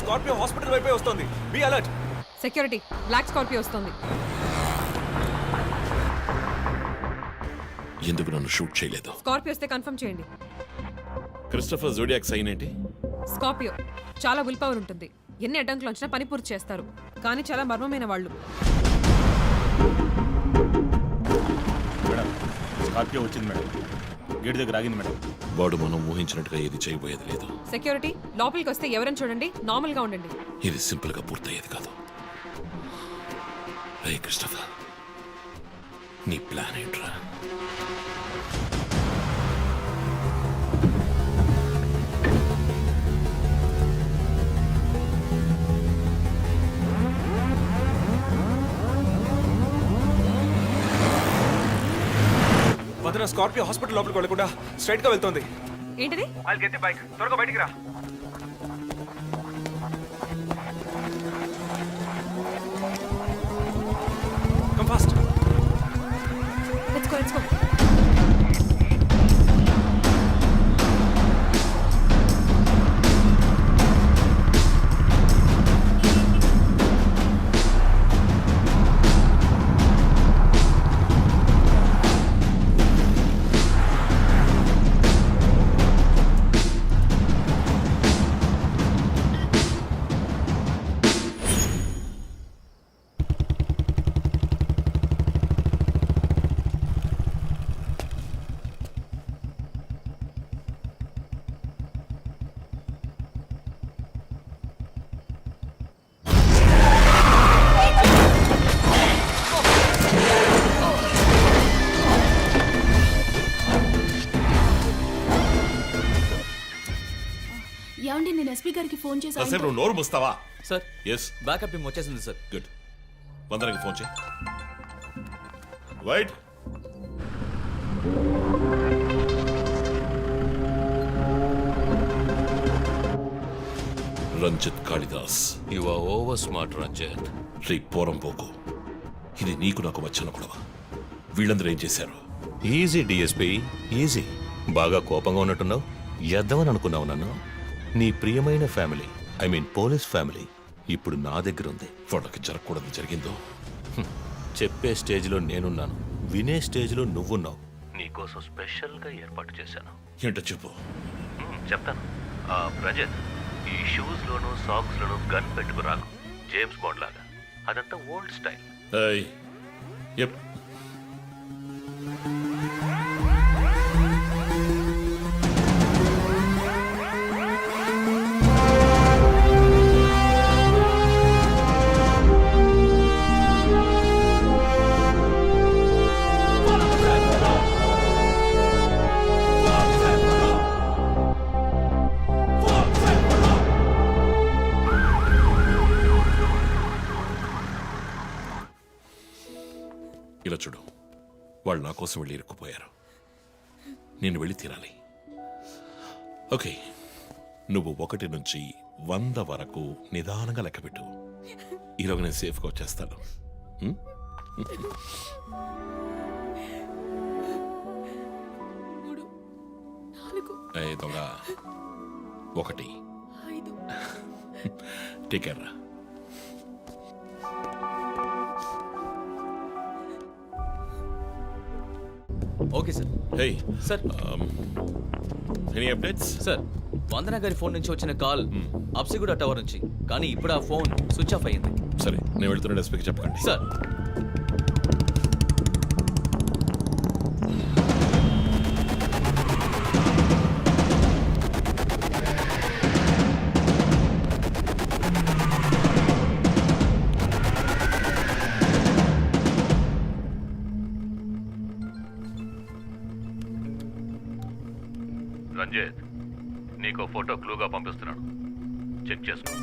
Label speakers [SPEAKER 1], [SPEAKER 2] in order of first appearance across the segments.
[SPEAKER 1] Scorpio hospital వైపే వస్తుంది. Be alert.
[SPEAKER 2] Security, black Scorpio వస్తుంది.
[SPEAKER 3] ఎందుకు నన్ను షూట్ చేయలేదు?
[SPEAKER 2] స్కార్పియో వస్తే కన్ఫర్మ్ చేయండి.
[SPEAKER 3] క్రిస్టఫర్ జోడియాక్ సైన్ ఏంటి?
[SPEAKER 2] స్కార్పియో చాలా విల్ పవర్ ఉంటుంది. ఎన్ని అడ్డంకులు వచ్చినా పని పూర్తి చేస్తారు. కానీ చాలా మర్మమైన వాళ్ళు.
[SPEAKER 4] మేడం, స్కార్పియో వచ్చింది మేడం. గేట్ దగ్గర ఆగింది మేడం.
[SPEAKER 3] వాడు మనం ఊహించినట్టుగా ఏది చేయబోయేది లేదు.
[SPEAKER 2] సెక్యూరిటీ, లోపలికి వస్తే ఎవరైనా చూడండి, నార్మల్ గా ఉండండి.
[SPEAKER 3] ఇది సింపుల్ గా పూర్తయ్యేది కాదు. రే క్రిస్టఫర్, నీ ప్లాన్ ఏంట్రా?
[SPEAKER 1] వదిన, స్కార్పియో హాస్పిటల్ లోపలికి వెళ్ళకుండా స్ట్రైట్ గా వెళ్తుంది.
[SPEAKER 2] ఏంటిది?
[SPEAKER 1] వాళ్ళకి ఎత్తి బైక్, త్వరగా బయటికి రా. Come fast.
[SPEAKER 2] Let's go, let's go.
[SPEAKER 5] ఏమండి, నేను ఎస్పీ గారికి ఫోన్ చేశాను.
[SPEAKER 3] కాసేపు నువ్వు నోరు మూస్తావా?
[SPEAKER 6] సార్,
[SPEAKER 3] ఎస్,
[SPEAKER 6] బ్యాకప్ టీమ్ వచ్చేసింది సార్.
[SPEAKER 3] గుడ్. వందనకి ఫోన్ చేయి. Wait, Ranjith Kalidas.
[SPEAKER 7] You are over smart Ranjith.
[SPEAKER 3] రే పోరంపోకు, ఇది నీకు నాకు వచ్చిన గొడవ. వీళ్ళందరూ ఏం చేశారు?
[SPEAKER 7] Easy DSP, easy. బాగా కోపంగా ఉన్నట్టున్నావు. ఎద్దామని అనుకున్నావు నన్ను. నీ ప్రియమైన family, I mean police family, ఇప్పుడు నా దగ్గర ఉంది.
[SPEAKER 3] వాళ్ళకి జరగకూడదు జరిగిందో.
[SPEAKER 7] చెప్పే స్టేజ్లో నేనున్నాను, వినే స్టేజ్లో నువ్వున్నావు. నీకోసం స్పెషల్గా ఏర్పాటు చేశాను.
[SPEAKER 3] ఏంటో చెప్పు.
[SPEAKER 7] చెప్తాను. రంజిత్, ఈ షూస్లోను సాక్స్లోను గన్ పెట్టుకు రాకు, జేమ్స్ బాండ్ లాగా. అదంతా ఓల్డ్ స్టైల్.
[SPEAKER 3] ఏయ్, ఎప్. ఇలా చూడు, వాళ్ళు నా కోసం వెళ్ళి ఇరుక్కుపోయారు. నేను వెళ్ళి తీరాలి. ఓకే, నువ్వు 1 నుంచి 100 వరకు నిదానంగా లెక్కపెట్టు. ఈలోగా నేను సేఫ్గా వచ్చేస్తాను. దొంగ 1 టేక్ రా.
[SPEAKER 6] Okay sir.
[SPEAKER 3] Hey
[SPEAKER 6] sir,
[SPEAKER 3] any updates?
[SPEAKER 6] Sir, Vandana గారి ఫోన్ నుంచి వచ్చిన కాల్ అప్సిగూడ టవర్ నుంచి, కానీ ఇప్పుడు ఆ ఫోన్ స్విచ్ ఆఫ్ అయ్యింది.
[SPEAKER 3] సరే, నేను వెళ్తున్న ఎస్పీకి చెప్పకండి.
[SPEAKER 6] సార్.
[SPEAKER 7] రంజిత్, నీకో ఫోటో క్లూగా పంపిస్తున్నాను, చెక్ చేసుకో.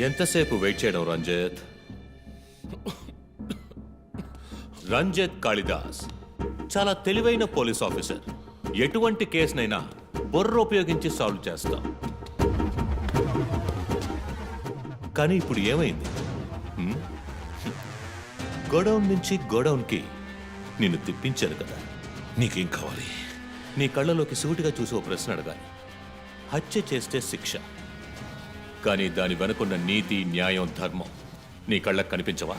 [SPEAKER 7] ఎంతసేపు వెయిట్ చేయడం రంజిత్? రంజిత్ కాళిదాస్ చాలా తెలివైన పోలీస్ ఆఫీసర్. ఎటువంటి కేసునైనా బుర్ర ఉపయోగించి సాల్వ్ చేస్తాం. కానీ ఇప్పుడు ఏమైంది? గోడౌన్ నుంచి గోడౌన్కి నిన్ను తిప్పించారు కదా. నీకేం కావాలి? నీ కళ్ళలోకి సూటిగా చూసి ఓ ప్రశ్న అడగాలి. హత్య చేస్తే శిక్ష, కానీ దాని వెనుకున్న నీతి, న్యాయం, ధర్మం నీ కళ్ళకు కనిపించవా?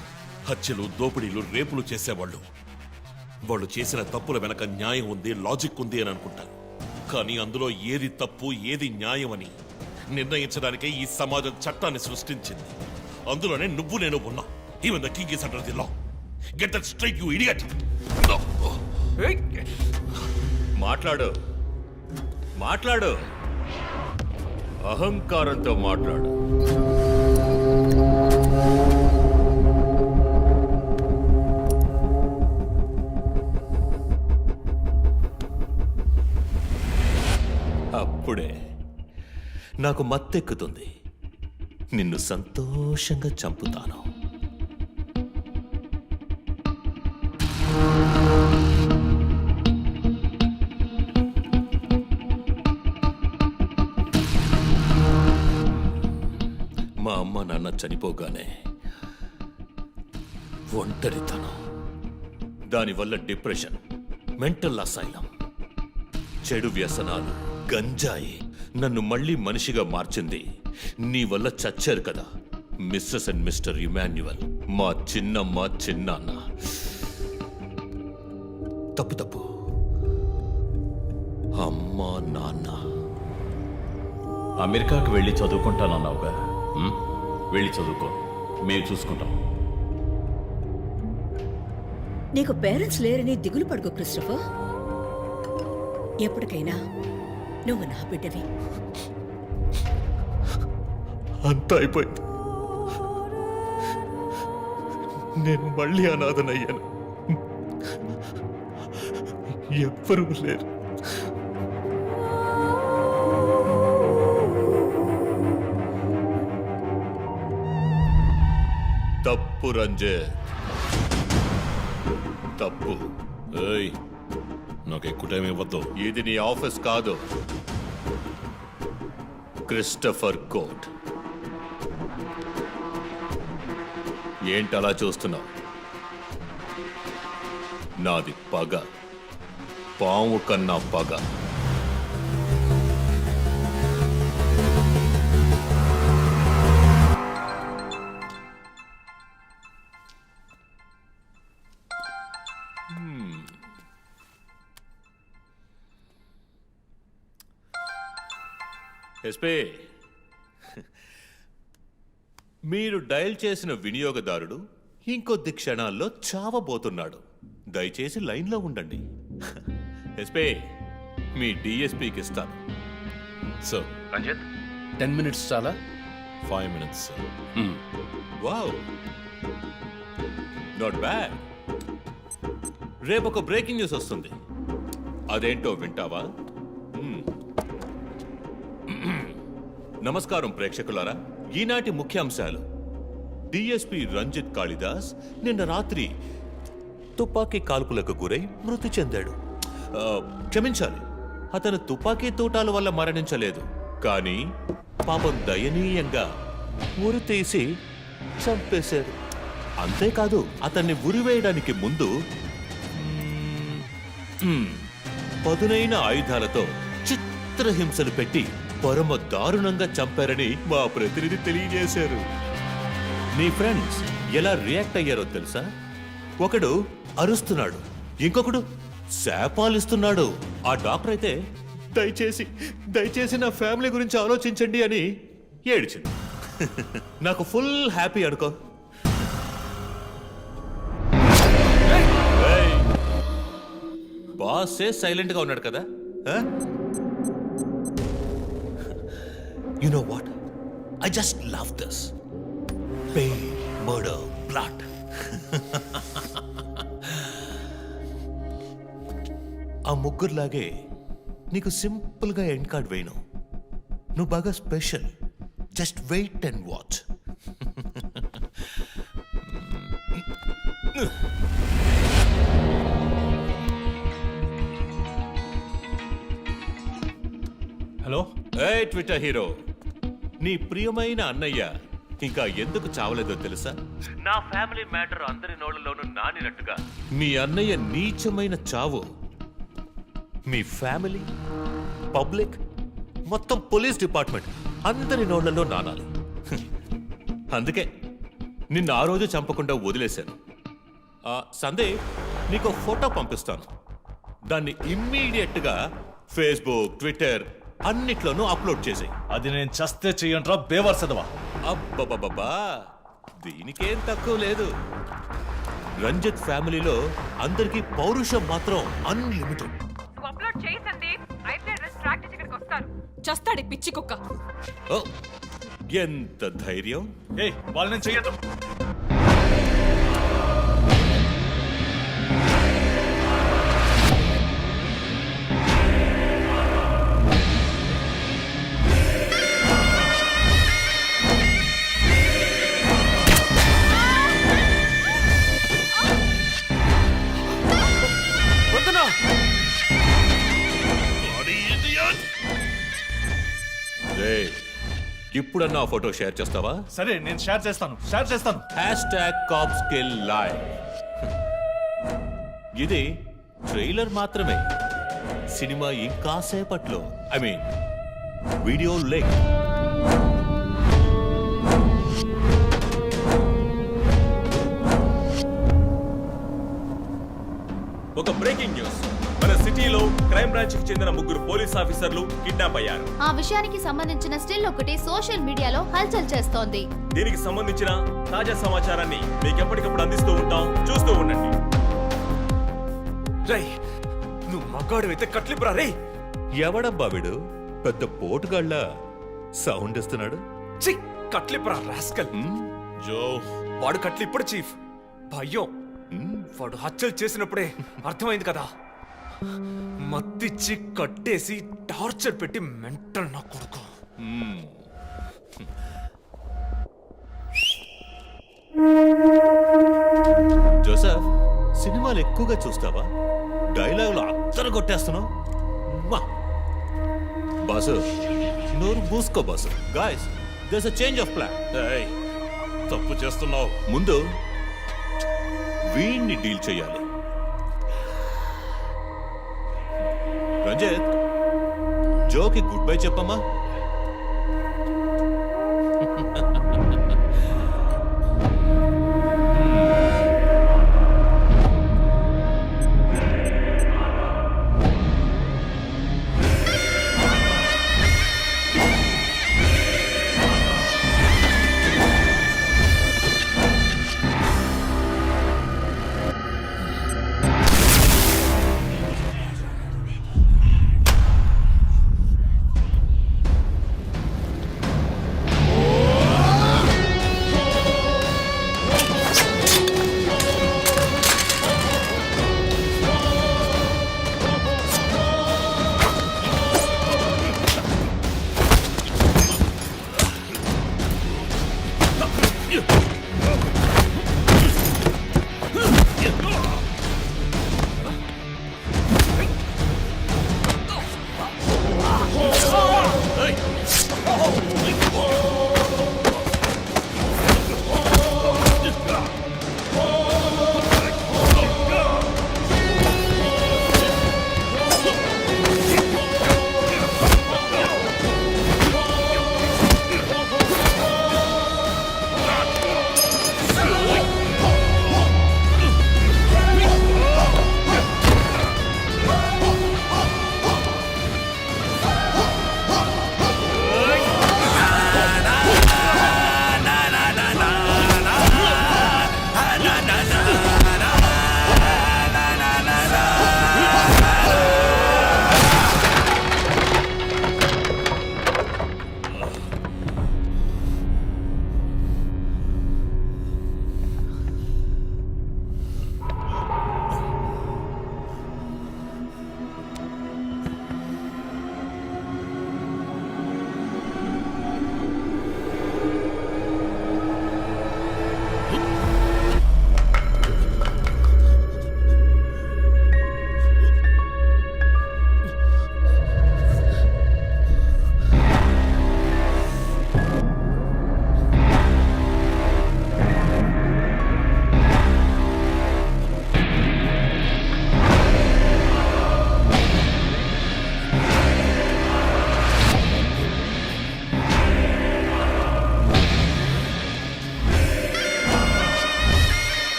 [SPEAKER 3] హత్యలు, దోపిడీలు, రేపులు చేసేవాళ్ళు వాళ్ళు చేసిన తప్పుల వెనక న్యాయం ఉంది, లాజిక్ ఉంది అని అనుకుంటారు. కానీ అందులో ఏది తప్పు, ఏది న్యాయం అని నిర్ణయించడానికే ఈ సమాజం చట్టాన్ని సృష్టించింది. అందులోనే నువ్వు నేను ఉన్నా. Even the king is under the law. Get that straight, you idiot.
[SPEAKER 7] మాట్లాడు, మాట్లాడు, అహంకారంతో మాట్లాడు. అప్పుడే నాకు మత్తెక్కుతుంది. నిన్ను సంతోషంగా చంపుతాను. మా అమ్మ నాన్న చనిపోగానే ఒంటరితనం, దానివల్ల డిప్రెషన్, మెంటల్ అసైలం, చెడు వ్యసనాలు, గంజాయి నన్ను మళ్ళీ మనిషిగా మార్చింది. నీ వల్ల చచ్చారు కదా మిస్సెస్ అండ్ మిస్టర్ ఇమాన్యువల్, మా చిన్నమ్మ, చిన్నాన్న. తప్పు తప్పు, అమ్మ, నాన్న.
[SPEAKER 4] అమెరికాకి వెళ్ళి చదువుకుంటానన్నావుగా, వెళ్ళి చదువుకో, మేము చూసుకుంటాం.
[SPEAKER 8] నీకు పేరెంట్స్ లేరని దిగులు పడుకో క్రిస్టఫర్. ఎప్పటికైనా నువ్వు నా బిడ్డవి.
[SPEAKER 7] అంతా అయిపోయింది. నేను మళ్ళీ అనాథనయ్యాను. ఎవ్వరూ లేరు. తప్పు రంజిత్, తప్పు.
[SPEAKER 3] ఏయ్, నాకు ఎక్కువ టైం ఇవ్వద్దు.
[SPEAKER 7] ఇది నీ ఆఫీస్ కాదు, క్రిస్టఫర్ కోర్ట్. ఏంటలా చూస్తున్నావు? నాది పగ, పాము కన్నా పగ. ఎస్పీ, మీరు డయల్ చేసిన వినియోగదారుడు ఇంకొద్ది క్షణాల్లో చావబోతున్నాడు. దయచేసి లైన్లో ఉండండి. ఎస్పీ, మీ డిఎస్పీకి ఇస్తాను.
[SPEAKER 3] సార్,
[SPEAKER 4] రంజిత్, 10 minutes చాలా?
[SPEAKER 3] 5 minutes, sir.
[SPEAKER 7] Wow, not bad. రేపు ఒక బ్రేకింగ్ న్యూస్ వస్తుంది. అదేంటో వింటావా? నమస్కారం ప్రేక్షకులారా. ఈనాటి ముఖ్యాంశాలు: డిఎస్పీ రంజిత్ కాళిదాస్ నిన్న రాత్రి తుపాకీ కాల్పులకు గురై మృతి చెందాడు. క్షమించాలి, అతను తుపాకీ తూటాల వల్ల మరణించలేదు, కానీ పాపం దయనీయంగా ఉరి తీసి చంపేశారు. అంతేకాదు, అతన్ని ఉరివేయడానికి ముందు పదునైన ఆయుధాలతో చిత్రహింసలు పెట్టి పరమ దారుణంగా చంపారని మా ప్రతినిధి తెలియజేశారు. నీ ఫ్రెండ్స్ ఎలా రియాక్ట్ అయ్యారో తెలుసా? ఒకడు అరుస్తున్నాడు, ఇంకొకడు శాపాలిస్తున్నాడు. ఆ డాక్టర్ అయితే దయచేసి నా ఫ్యామిలీ గురించి ఆలోచించండి అని ఏడ్చింది. నాకు ఫుల్ హ్యాపీ అనుకో. బాసే సైలెంట్ గా ఉన్నాడు కదా. You know what? I just love this. Pain, murder, blood. ఆ ముగ్గురులాగే నీకు సింపుల్గా ఎండ్ కార్డ్ వేయను. నువ్వు బాగా special. Just wait and watch.
[SPEAKER 4] Hello
[SPEAKER 3] ఏ ట్విట్టర్ హీరో, నీ ప్రియమైన అన్నయ్య ఇంకా ఎందుకు చావలేదో తెలుసా? నా ఫ్యామిలీ మ్యాటర్ అందరి నోళ్ళలోనూ నానినట్టుగా మీ అన్నయ్య నీచమైన చావు మీ ఫ్యామిలీ, పబ్లిక్, మొత్తం పోలీస్ డిపార్ట్మెంట్ అందరి నోళ్లలో నానాలి. అందుకే నిన్ను ఆ రోజు చంపకుండా వదిలేశాను. సందేహ్, నీకు ఫోటో పంపిస్తాను. దాన్ని ఇమ్మీడియట్గా ఫేస్బుక్, ట్విట్టర్ అన్నిట్లోనూ అప్లోడ్ చేసేయి.
[SPEAKER 4] అది నేను చస్తే చెయ్యంట్రా బేవర్సదవా.
[SPEAKER 3] అబ్బబ్బబ్బా, దీనికేం తక్కువ లేదు. రంజిత్ ఫ్యామిలీలో అందరికీ పౌరుషం మాత్రం అన్లిమిటెడ్.
[SPEAKER 2] నువ్వు అప్లోడ్ చేయి సందీప్, అయితే ట్రాక్ చేసి ఇక్కడికి వస్తారు. చస్తాడు ఈ పిచ్చి కుక్క.
[SPEAKER 3] ఓ, ఎంత ధైర్యం!
[SPEAKER 4] ఏయ్ వాళ్ళని చెయ్యదు.
[SPEAKER 1] వద్దనా?
[SPEAKER 3] రేయ్, ఇప్పుడన్నా ఆ ఫోటో షేర్ చేస్తావా?
[SPEAKER 4] సరే నేను షేర్ చేస్తాను.
[SPEAKER 3] #CopsKillLive. ఇది ట్రైలర్ మాత్రమే. సినిమా ఇంకాసేపట్లో, ఐ మీన్ వీడియో లింక్.
[SPEAKER 1] ఒక బ్రేకింగ్ న్యూస్. మన సిటీలో క్రైమ్ బ్రాంచ్ కి చెందిన 3 పోలీస్ ఆఫీసర్లు కిడ్నాప్ అయ్యారు.
[SPEAKER 9] ఆ విషయానికి సంబంధించిన స్టిల్ ఒకటి సోషల్ మీడియాలో హల్చల్ చేస్తోంది.
[SPEAKER 1] దీనికి సంబంధించిన తాజా సమాచారాన్ని మీకు ఎప్పటికప్పుడు అందిస్తూ ఉంటాం, చూస్తూ ఉండండి. రై, నువ్వు మగాడు అయితే కట్లిపురా రే.
[SPEAKER 3] ఎవడబ్బా వీడు పెద్ద పోటుగాళ్ళ సౌండ్ ఇస్తున్నాడు?
[SPEAKER 1] చి, కట్లిపురా రాస్కల్.
[SPEAKER 3] జో,
[SPEAKER 1] వాడు కట్లిప్పుడు చీఫ్. భయం. వాడు హత్యలు చేసినప్పుడే అర్థమైంది కదా. మత్తిచ్చి కట్టేసి టార్చర్ పెట్టి మెంటల్ నా కొడుకు.
[SPEAKER 3] జోసెఫ్, సినిమాలు ఎక్కువగా చూస్తావా? డైలాగులు అత్తరు కొట్టేస్తున్నావు. బాసు, నోరు మూసుకో boss. Guys, there's a change of plan. తప్పు చేస్తున్నావు. ముందు వీణ్ణి డీల్ చేయాలి. రంజిత్, జోకి గుడ్ బై చెప్పమ్మా.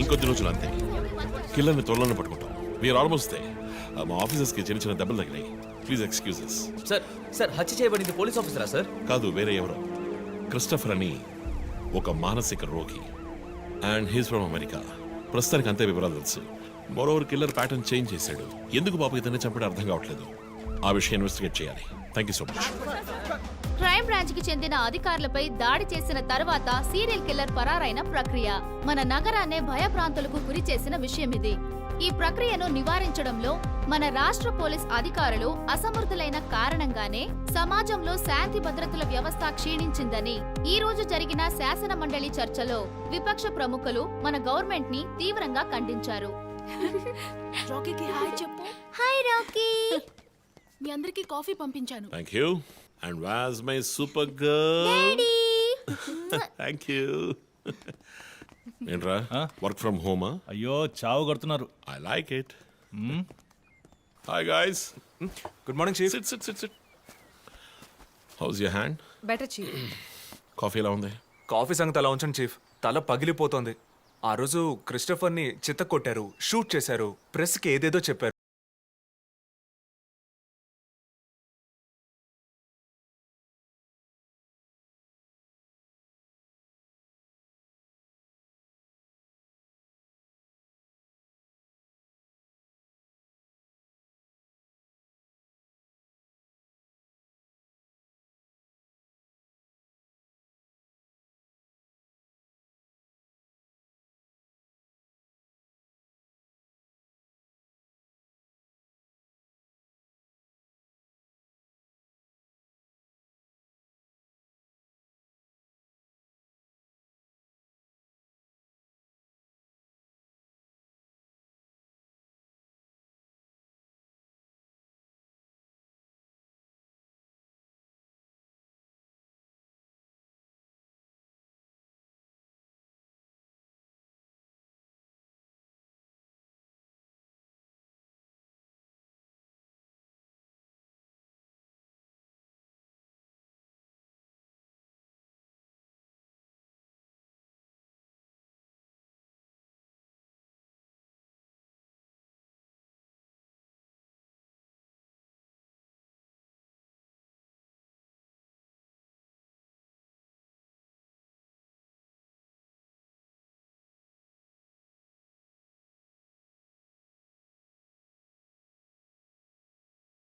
[SPEAKER 3] ఇంకొద్ది రోజులు అంతే కిల్లర్ని త్వరలోనే పట్టుకుంటాం వీఆర్ ఆల్మోస్ట్ మా ఆఫీసర్స్కి చిన్న చిన్న దెబ్బలు తగినాయి ప్లీజ్ ఎక్స్క్యూజెస్.
[SPEAKER 6] సార్ సార్ హత్య చేయబడింది పోలీస్ ఆఫీసరా సార్?
[SPEAKER 3] కాదు, వేరే ఎవరో క్రిస్టఫర్ అని ఒక మానసిక రోగి అండ్ హీస్ ఫ్రమ్ అమెరికా. ప్రస్తుతానికి అంతే వివరాలు తెలుసు. మరోవర్ కిల్లర్ ప్యాటర్న్ చేంజ్ చేశాడు. ఎందుకు పాప ఇతన్ని చంపడం అర్థం కావట్లేదు. ఆ విషయం ఇన్వెస్టిగేట్ చేయాలి. Thank you so much.
[SPEAKER 9] Crime branch కి చెందిన అధికారులపై దాడి చేసిన తర్వాత సీరియల్ కిల్లర్ పరారైన ప్రక్రియ మన నగరాన్నే భయభ్రాంతులకు గురి చేసిన విషయం ఇది. ఈ ప్రక్రియను నివారించడంలో మన రాష్ట్ర పోలీస్ అధికారులు అసమర్థులైన కారణంగానే సమాజంలో శాంతి భద్రతల వ్యవస్థ క్షీణించిందని ఈ రోజు జరిగిన శాసన మండలి చర్చలో విపక్ష ప్రముఖులు మన గవర్నమెంట్ ని తీవ్రంగా ఖండించారు.
[SPEAKER 5] రాకీకి హాయ్ చెప్పు.
[SPEAKER 9] Hi Rocky.
[SPEAKER 5] మీ అందరికి కాఫీ పంపించాను.
[SPEAKER 3] Thank you. And was my super girl. Thank you. ఏంట్రా వర్క్ ఫ్రమ్ హోమా?
[SPEAKER 4] అయ్యో చావు కొడుతున్నారు.
[SPEAKER 3] I like it. Hi guys.
[SPEAKER 10] Good morning chief.
[SPEAKER 3] Sit sit sit sit. How's your hand?
[SPEAKER 2] Better chief.
[SPEAKER 3] Coffee ఎలా ఉంది?
[SPEAKER 10] కాఫీ సంగతి అలా ఉంచండి చీఫ్. తల పగిలిపోతోంది. ఆ రోజు క్రిస్టఫర్ని చిత్త కొట్టారు, షూట్ చేశారు, ప్రెస్కి ఏదేదో చెప్పారు.